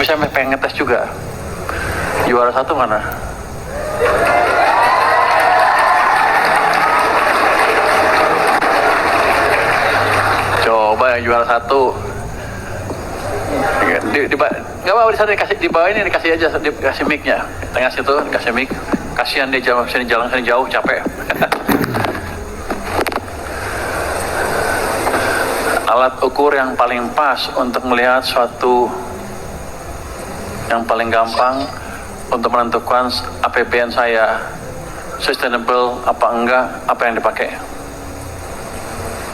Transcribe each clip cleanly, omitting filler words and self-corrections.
Bisa pengen ngetes juga. Juara 1 mana? Coba yang juara 1. Nggak apa-apa, di sana dikasih, di bawah ini dikasih aja, dikasih mic-nya. Tengah situ dikasih mic. Kasihan dia jalan sini jauh, capek. Alat ukur yang paling pas untuk melihat suatu, yang paling gampang untuk menentukan APBN saya sustainable apa enggak, apa yang dipakai?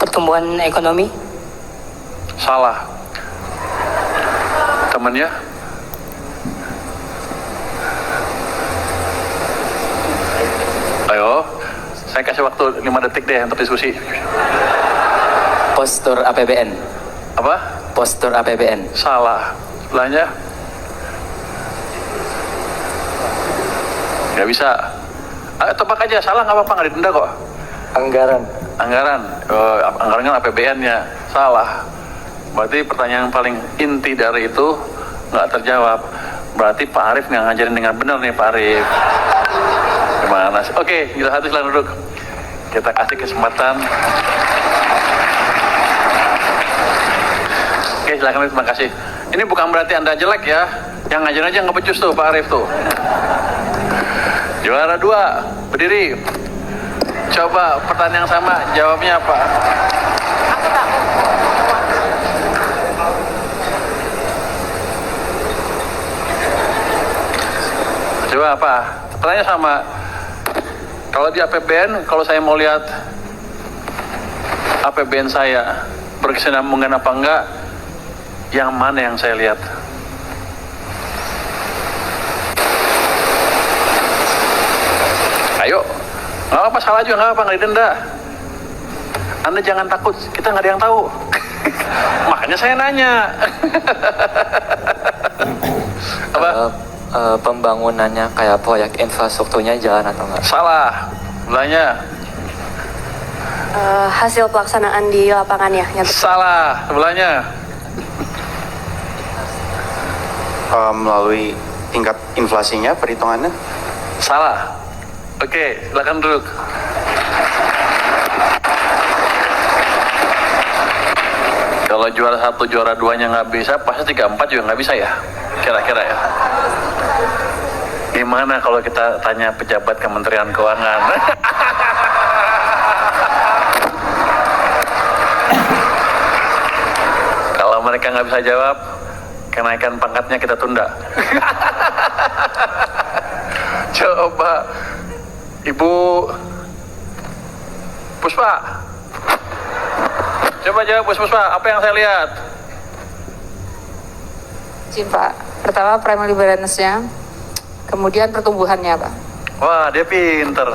Pertumbuhan ekonomi. Salah. Temennya? Ayo, saya kasih waktu 5 detik deh untuk diskusi. Postur APBN. Apa? Postur APBN. Salah. Sebelahnya? Nggak bisa. Ayo tebak aja, salah nggak apa-apa, nggak didenda kok. Anggaran. Anggaran. Oh, anggarannya APBN-nya. Salah. Berarti pertanyaan paling inti dari itu nggak terjawab. Berarti Pak Arief nggak ngajarin dengan benar nih Pak Arief. Gimana sih? Oke, kita satu silakan duduk. Kita kasih kesempatan. Oke, silakan, terima kasih. Ini bukan berarti Anda jelek ya. Yang ngajarin aja nggak becus tuh Pak Arief tuh. Juara 2, berdiri. Coba pertanyaan yang sama, jawabnya apa? Coba apa? Pertanyaan sama. Kalau di APBN, kalau saya mau lihat APBN saya berkesinambungan apa enggak, yang mana yang saya lihat? Ayo, nggak apa salah juga, nggak apa, nggak didenda. Anda jangan takut, kita nggak ada yang tahu. Makanya saya nanya. Apa? Pembangunannya kayak proyek infrastrukturnya jalan atau enggak? Salah. Sebelahnya. Hasil pelaksanaan di lapangannya. Salah. Sebelahnya. Melalui tingkat inflasinya perhitungannya. Salah. Oke, silakan duduk. Kalau juara 1, juara 2-nya nggak bisa, pasti 3, 4 juga nggak bisa ya? Kira-kira ya? Gimana kalau kita tanya pejabat Kementerian Keuangan? Kalau mereka nggak bisa jawab, kenaikan pangkatnya kita tunda. Coba Ibu Puspa, coba jawab Bu Puspa, apa yang saya lihat? Izin Pak, pertama primary balance-nya, kemudian pertumbuhannya Pak. Wah, dia pinter.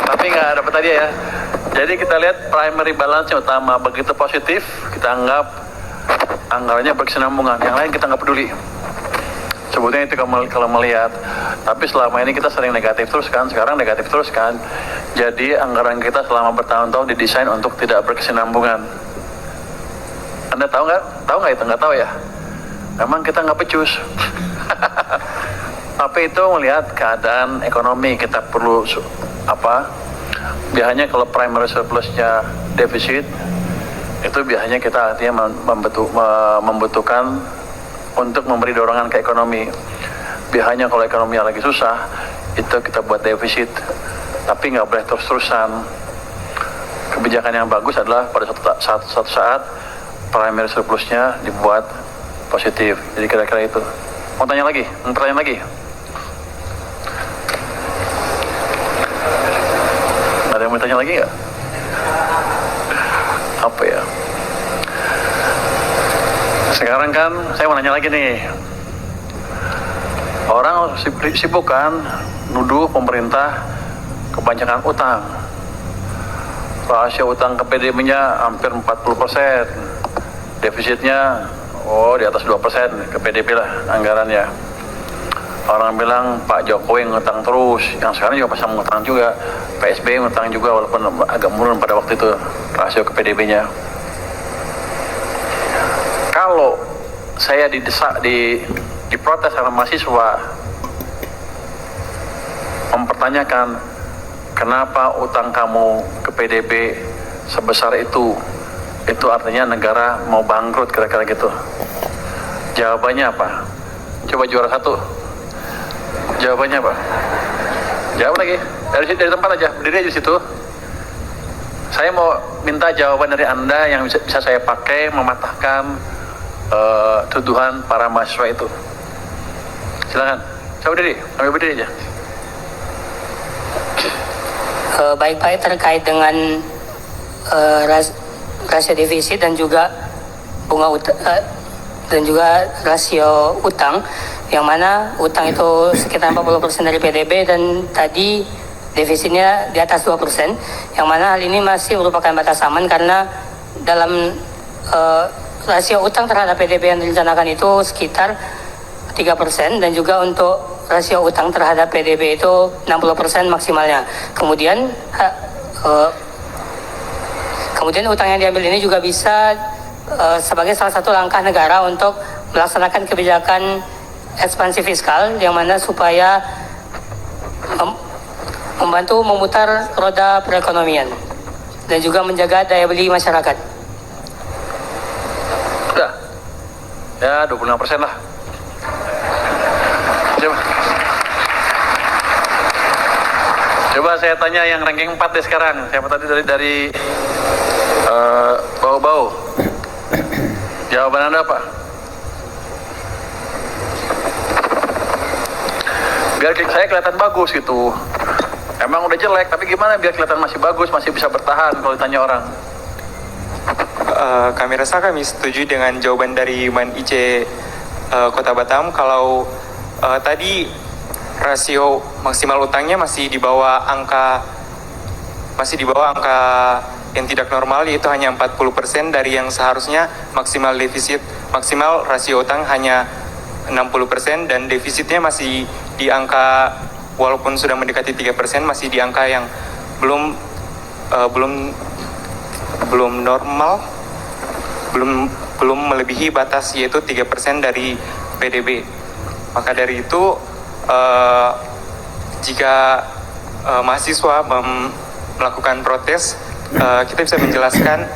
Tapi nggak dapat tadi ya. Jadi kita lihat primary balance yang utama, begitu positif, kita anggap anggarannya berkesinambungan. Yang lain kita nggak peduli. Sebutnya itu kalau melihat. Tapi selama ini kita sering negatif terus kan, sekarang negatif terus kan. Jadi anggaran kita selama bertahun-tahun didesain untuk tidak berkesinambungan. Anda tahu nggak? Tahu nggak itu? Nggak tahu ya? Memang kita nggak becus. Tapi itu melihat keadaan ekonomi, kita perlu apa? Biasanya kalau primary surplusnya defisit, itu biasanya kita artinya membutuhkan untuk memberi dorongan ke ekonomi. Biasanya kalau ekonomi lagi susah, itu kita buat defisit. Tapi nggak boleh terus-terusan. Kebijakan yang bagus adalah pada suatu saat primary surplusnya dibuat positif. Jadi kira-kira itu. Mau tanya lagi? Mau pertanyaan lagi? Ada yang mau tanya lagi nggak? Apa ya? Sekarang kan saya mau nanya lagi nih. Orang sibuk kan nuduh pemerintah kebanyakan utang. Rasio utang ke PDB-nya hampir 40%. Defisitnya di atas 2% ke PDB lah anggarannya. Orang bilang Pak Jokowi ngutang terus, yang sekarang juga pasang ngutang juga. PSB ngutang juga walaupun agak menurun pada waktu itu rasio ke PDB-nya. Kalau saya didesak, diprotes sama mahasiswa, mempertanyakan kenapa utang kamu ke PDB sebesar itu artinya negara mau bangkrut, kira-kira gitu. Jawabannya apa? Coba juara satu. Jawabannya apa? Jawab lagi. Dari tempat aja, berdiri aja di situ. Saya mau minta jawaban dari Anda yang bisa saya pakai mematahkan tuduhan para mahasiswa itu. Silakan. Coba berdiri, sambil berdiri aja. Baik Pak, terkait dengan rasio defisit dan juga bunga dan juga rasio utang, yang mana utang itu sekitar 40% dari PDB dan tadi defisitnya di atas 2%, yang mana hal ini masih merupakan batas aman karena dalam rasio utang terhadap PDB yang direncanakan itu sekitar 3% dan juga untuk rasio utang terhadap PDB itu 60% maksimalnya. Kemudian utang yang diambil ini juga bisa sebagai salah satu langkah negara untuk melaksanakan kebijakan ekspansi fiskal yang mana supaya membantu memutar roda perekonomian dan juga menjaga daya beli masyarakat. Udah. Ya 26% lah. Coba saya tanya yang ranking 4 deh sekarang. Siapa tadi dari bau-bau? Jawaban Anda apa? Biar saya kelihatan bagus gitu. Emang udah jelek, tapi gimana biar kelihatan masih bagus, masih bisa bertahan kalau ditanya orang? Kami rasa kami setuju dengan jawaban dari Man IC Kota Batam. Kalau tadi rasio maksimal utangnya masih di bawah angka yang tidak normal, yaitu hanya 40% dari yang seharusnya maksimal rasio utang hanya 60% dan defisitnya masih di angka, walaupun sudah mendekati 3%, masih di angka yang belum normal, belum melebihi batas, yaitu 3% dari PDB. Maka dari itu jika mahasiswa melakukan protes, kita bisa menjelaskan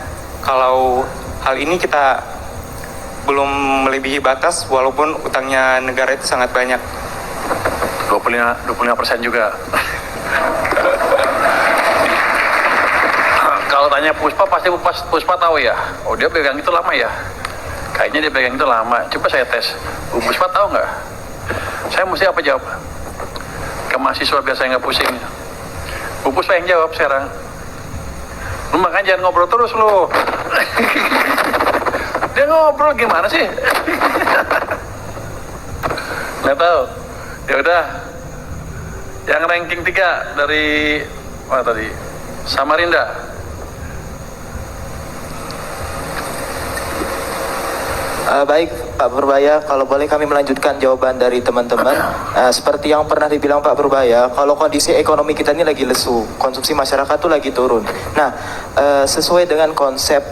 kalau hal ini kita belum melebihi batas walaupun utangnya negara itu sangat banyak. 25% juga. Kalau tanya Puspa, pasti Puspa tahu ya. Oh, dia pegang itu lama ya. Kayaknya dia pegang itu lama. Coba saya tes. Puspa tahu nggak? Saya mesti apa jawab? Ke mahasiswa biar saya nggak pusing. Puspa yang jawab sekarang. Lu makanya jangan ngobrol terus lu. Dia ngobrol gimana sih? Nggak tahu. Ya udah. Yang ranking 3 dari mana tadi? Samarinda. Baik Pak Purbaya, kalau boleh kami melanjutkan jawaban dari teman-teman. Seperti yang pernah dibilang Pak Purbaya, kalau kondisi ekonomi kita ini lagi lesu, konsumsi masyarakat tuh lagi turun. Nah, sesuai dengan konsep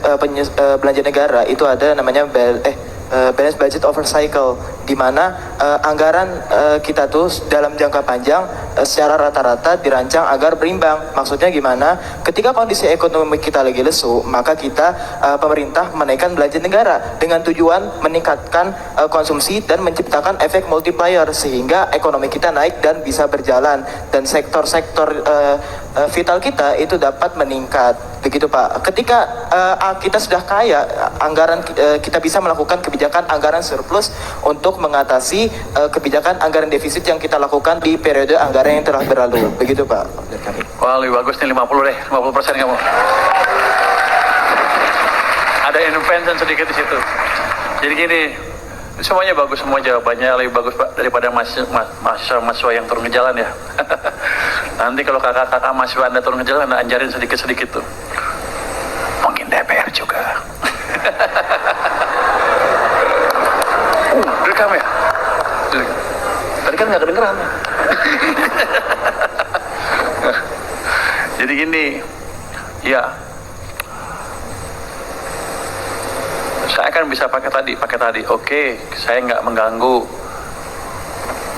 belanja negara itu ada namanya balance budget over cycle, di mana anggaran kita tuh dalam jangka panjang secara rata-rata dirancang agar berimbang. Maksudnya gimana? Ketika kondisi ekonomi kita lagi lesu, maka kita pemerintah menaikkan belanja negara dengan tujuan meningkatkan konsumsi dan menciptakan efek multiplier sehingga ekonomi kita naik dan bisa berjalan dan sektor-sektor vital kita itu dapat meningkat. Begitu Pak. Ketika kita sudah kaya, anggaran kita bisa melakukan kebijakan anggaran surplus untuk mengatasi kebijakan anggaran defisit yang kita lakukan di periode anggaran yang telah berlalu. Begitu Pak. Wah, lebih bagus nih 50 deh, 50% kamu. Ada intervention sedikit di situ. Jadi gini, semuanya bagus, semua jawabannya lebih bagus Pak daripada mahasiswa yang turun ke jalan ya. Nanti kalau kakak-kakak mahasiswa Anda turun ke jalan, Anda anjarin sedikit-sedikit tuh. Mungkin DPR juga. Direkam ya? Tadi kan nggak kedengeran. Jadi gini, ya, Saya kan bisa pakai tadi. Oke, saya nggak mengganggu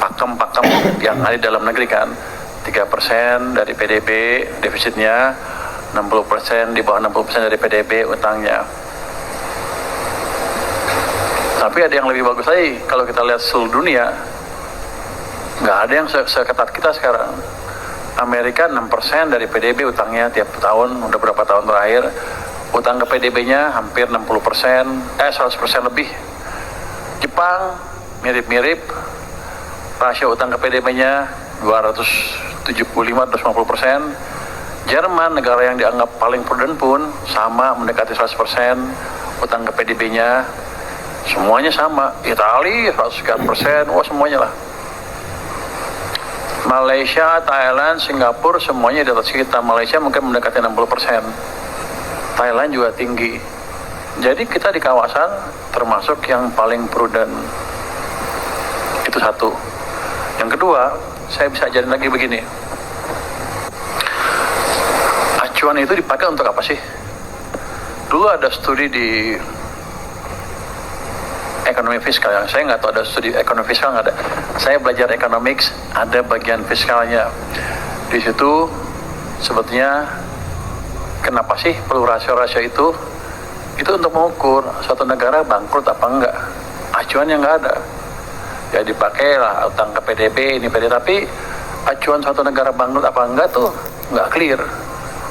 pakem-pakem yang ada di dalam negeri kan. 3% dari PDB defisitnya, 60% di bawah 60% dari PDB utangnya. Tapi ada yang lebih bagus lagi, kalau kita lihat seluruh dunia, nggak ada yang seketat kita sekarang. Amerika 6% dari PDB utangnya tiap tahun, udah berapa tahun terakhir, utang ke PDB-nya hampir 60%, 100% lebih. Jepang mirip-mirip, rasio utang ke PDB-nya 275-250%. Jerman, negara yang dianggap paling prudent pun sama, mendekati 100% utang ke PDB-nya. Semuanya sama. Italia 100%, wah semuanya lah. Malaysia, Thailand, Singapura semuanya di atas kita. Malaysia mungkin mendekati 60%. Thailand juga tinggi. Jadi kita di kawasan termasuk yang paling prudent. Itu satu. Yang kedua, saya bisa ajarin lagi begini. Acuan itu dipakai untuk apa sih? Dulu ada studi di ekonomi fiskal, yang saya nggak tahu ada studi ekonomi fiskal, nggak ada. Saya belajar economics, ada bagian fiskalnya. Di situ sebetulnya kenapa sih perlu rasio-rasio itu? Itu untuk mengukur suatu negara bangkrut apa enggak. Acuan yang nggak ada. Ya dipakailah utang ke PDB, ini PDB, tapi acuan suatu negara bangkrut apa enggak tuh nggak clear.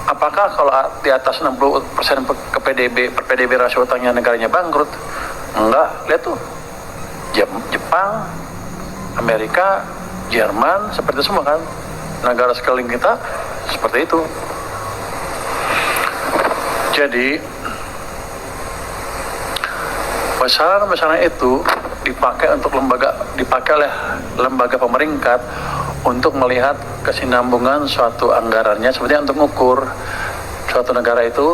Apakah kalau di atas 60% ke PDB, per PDB rasio utangnya negaranya bangkrut? Enggak, lihat tuh. Jepang, Amerika, Jerman, seperti itu semua kan. Negara sekeliling kita seperti itu. Jadi, besaran-besaran itu dipakai oleh lembaga pemerintah untuk melihat kesinambungan suatu anggarannya, sebenarnya untuk mengukur suatu negara itu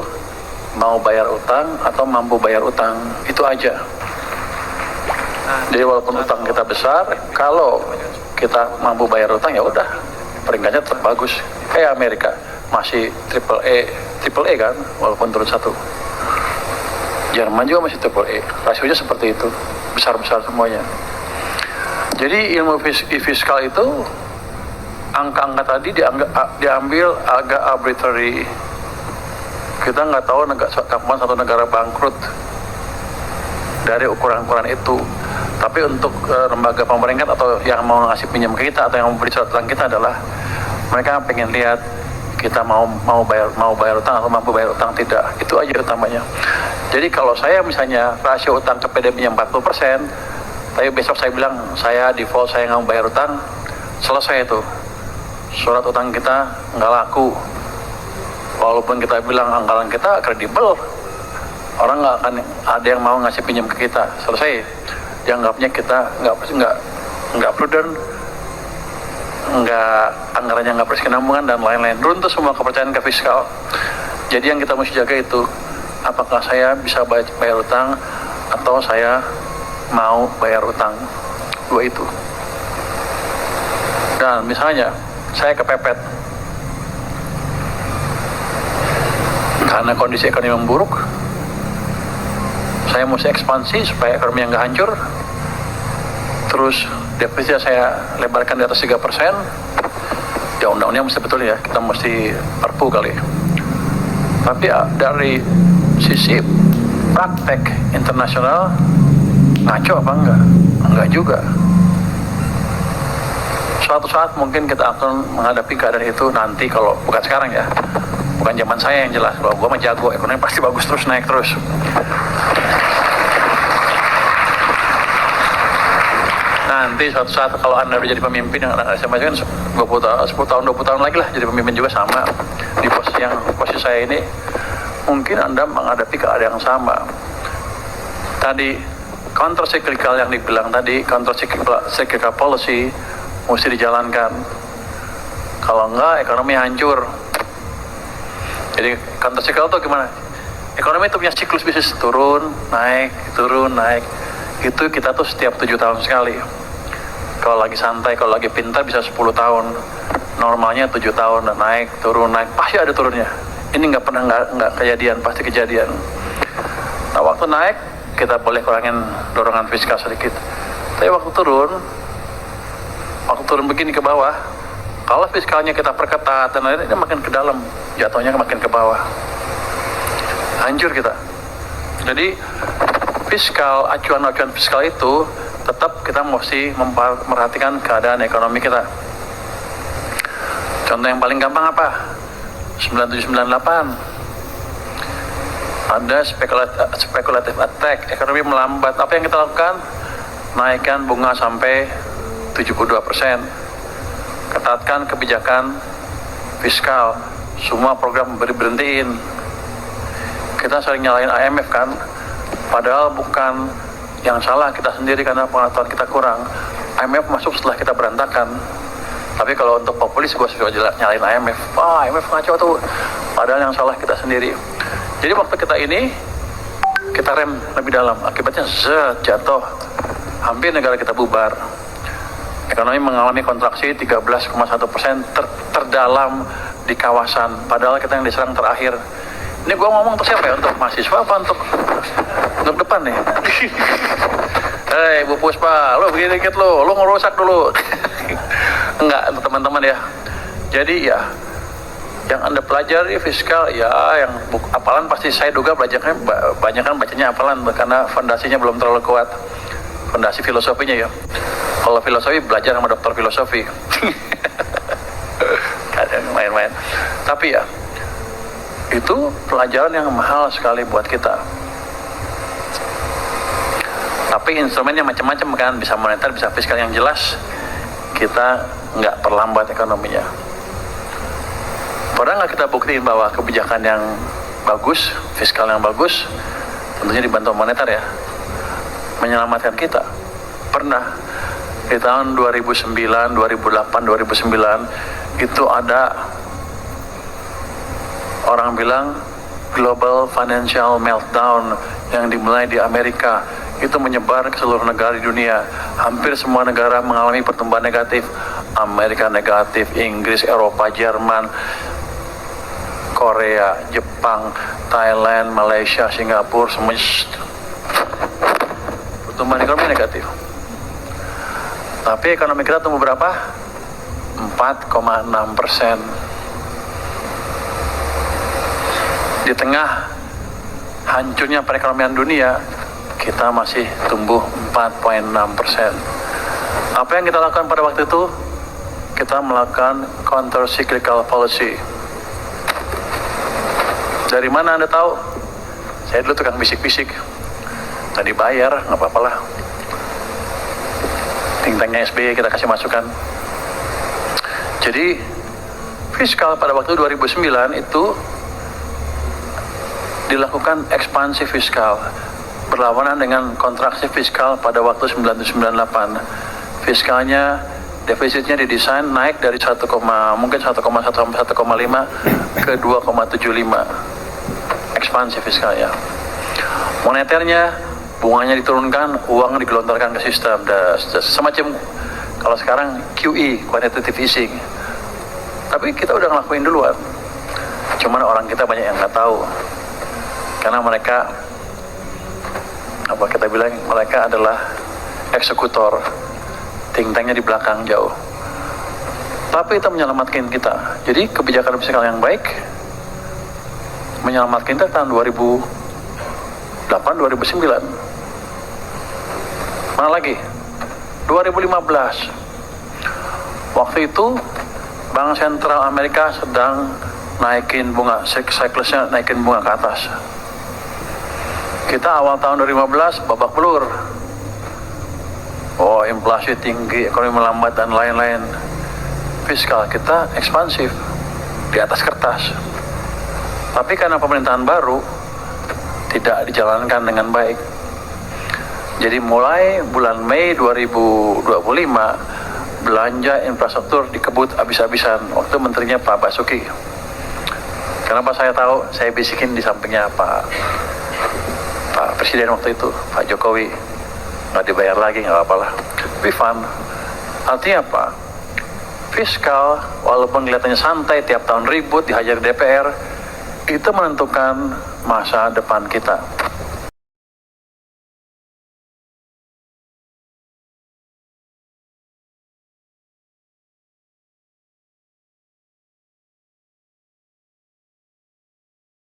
mau bayar utang atau mampu bayar utang, itu aja. Jadi walaupun utang kita besar, kalau kita mampu bayar utang ya udah peringkatnya tetap bagus. Kayak Amerika masih triple A kan, walaupun turun 1. Jerman juga masih triple A, rasionya seperti itu, besar-besar semuanya. Jadi ilmu fiskal itu angka-angka tadi diambil agak arbitrary. Kita nggak tahu kapan satu negara bangkrut dari ukuran-ukuran itu. Tapi untuk lembaga pemerintah atau yang mau ngasih pinjam ke kita atau yang memberi surat utang kita adalah mereka pengen lihat kita mau bayar utang atau mampu bayar utang tidak. Itu aja utamanya. Jadi kalau saya misalnya rasio utang ke PDB-nya 40%, tapi besok saya bilang saya default, saya nggak mau bayar utang, selesai itu. Surat utang kita nggak laku. Walaupun kita bilang anggaran kita kredibel, orang nggak akan ada yang mau ngasih pinjam ke kita. Selesai. Dianggapnya kita nggak prudent, anggarannya nggak berkesinambungan dan lain-lain. Runtuh semua kepercayaan ke fiskal. Jadi yang kita mesti jaga itu, apakah saya bisa bayar utang atau saya mau bayar utang. Dua itu. Dan misalnya saya kepepet karena kondisi ekonomi memburuk, saya mesti ekspansi supaya ekonomi yang nggak hancur, terus defisit saya lebarkan di atas 3%, ya undang-undangnya mesti betul ya, kita mesti perpu kali. Tapi dari sisi praktek internasional, ngaco apa enggak? Enggak juga. Suatu saat mungkin kita akan menghadapi keadaan itu nanti, kalau bukan sekarang ya, bukan zaman saya yang jelas. Kalau gue mah jago, ekonomi pasti bagus terus, naik terus. Nanti suatu saat kalau Anda menjadi pemimpin yang saya majukan 10 tahun 20 tahun lagi lah jadi pemimpin juga sama di posisi saya ini, mungkin Anda menghadapi keadaan yang sama. Tadi counter cyclical yang dibilang tadi, counter cyclical policy mesti dijalankan. Kalau enggak ekonomi hancur. Jadi counter cyclical itu gimana? Ekonomi itu punya siklus bisnis, turun, naik. Itu kita tuh setiap 7 tahun sekali. Kalau lagi santai, kalau lagi pintar bisa 10 tahun. Normalnya 7 tahun, naik, turun, pasti ada turunnya. Ini nggak pernah nggak kejadian, pasti kejadian. Nah waktu naik, kita boleh kurangin dorongan fiskal sedikit. Tapi waktu turun begini ke bawah, kalau fiskalnya kita perketat dan lain-lain, ini makin ke dalam, jatuhnya makin ke bawah. Hancur kita. Jadi fiskal, acuan-acuan fiskal itu tetap kita mesti memperhatikan keadaan ekonomi kita. Contoh yang paling gampang apa? 9798. Ada spekulatif attack, ekonomi melambat. Apa yang kita lakukan? Naikkan bunga sampai 72%. Ketatkan kebijakan fiskal. Semua program berhentiin. Kita sering nyalain IMF kan, padahal bukan yang salah kita sendiri karena pengetahuan kita kurang. IMF masuk setelah kita berantakan. Tapi kalau untuk populis gue suka nyalain IMF. Wah, IMF ngaco tuh. Padahal yang salah kita sendiri. Jadi waktu kita ini kita rem lebih dalam. Akibatnya jatuh. Hampir negara kita bubar. Ekonomi mengalami kontraksi 13,1% terdalam di kawasan. Padahal kita yang diserang terakhir. Ini gue ngomong untuk siapa ya? Untuk mahasiswa apa untuk depan nih? Hei Bu Puspa, lo begini dikit lo ngerusak dulu. Enggak, teman-teman ya. Jadi ya, yang Anda pelajari fiskal ya, yang hafalan pasti saya duga belajarnya banyak kan bacanya hafalan karena fondasinya belum terlalu kuat. Fondasi filosofinya ya. Kalau filosofi belajar sama dokter filosofi. Kadang main-main. Tapi ya, itu pelajaran yang mahal sekali buat kita. Tapi instrumennya macam-macam kan, bisa moneter, bisa fiskal. Yang jelas kita nggak perlambat ekonominya. Pernah nggak kita buktiin bahwa kebijakan yang bagus, fiskal yang bagus, tentunya dibantu moneter ya, menyelamatkan kita? Pernah. Di tahun 2009, 2008, 2009 itu ada orang bilang global financial meltdown yang dimulai di Amerika. Itu menyebar ke seluruh negara di dunia. Hampir semua negara mengalami pertumbuhan negatif. Amerika negatif, Inggris, Eropa, Jerman, Korea, Jepang, Thailand, Malaysia, Singapura, semuanya pertumbuhan ekonomi negatif. Tapi ekonomi kita tumbuh berapa? 4,6%. Di tengah hancurnya perekonomian dunia, kita masih tumbuh 4,6%. Apa yang kita lakukan pada waktu itu? Kita melakukan counter cyclical policy. Dari mana Anda tahu? Saya dulu tukang bisik-bisik. Nggak dibayar, nggak apa-apa lah. Think-tanknya SBY kita kasih masukan. Jadi fiskal pada waktu 2009 itu dilakukan ekspansi fiskal berlawanan dengan kontraksi fiskal pada waktu 1998. Fiskalnya, defisitnya didesain naik dari 1,1 sampai 1,5 ke 2,75. Ekspansi fiskalnya. Moneternya, bunganya diturunkan, uang digelontorkan ke sistem. Semacam kalau sekarang QE, quantitative easing. Tapi kita udah ngelakuin duluan. Cuman orang kita banyak yang nggak tahu. Karena mereka, apa kita bilang, mereka adalah eksekutor. Think-tanknya di belakang jauh. Tapi itu menyelamatkan kita. Jadi kebijakan fiskal yang baik menyelamatkan kita tahun 2008-2009. Mana lagi? 2015. Waktu itu Bank Sentral Amerika sedang naikin bunga, siklusnya naikin bunga ke atas. Kita awal tahun 2015 babak belur. Oh, inflasi tinggi, ekonomi melambat dan lain-lain. Fiskal kita ekspansif di atas kertas. Tapi karena pemerintahan baru tidak dijalankan dengan baik. Jadi mulai bulan Mei 2025 belanja infrastruktur dikebut habis-habisan. Waktu menterinya Pak Basuki. Kenapa saya tahu? Saya bisikin di sampingnya Pak Presiden waktu itu, Pak Jokowi. Nggak dibayar lagi, nggak apa-apa lah. Tapi fun. Artinya apa? Fiskal, walaupun kelihatannya santai, tiap tahun ribut, dihajar DPR, itu menentukan masa depan kita.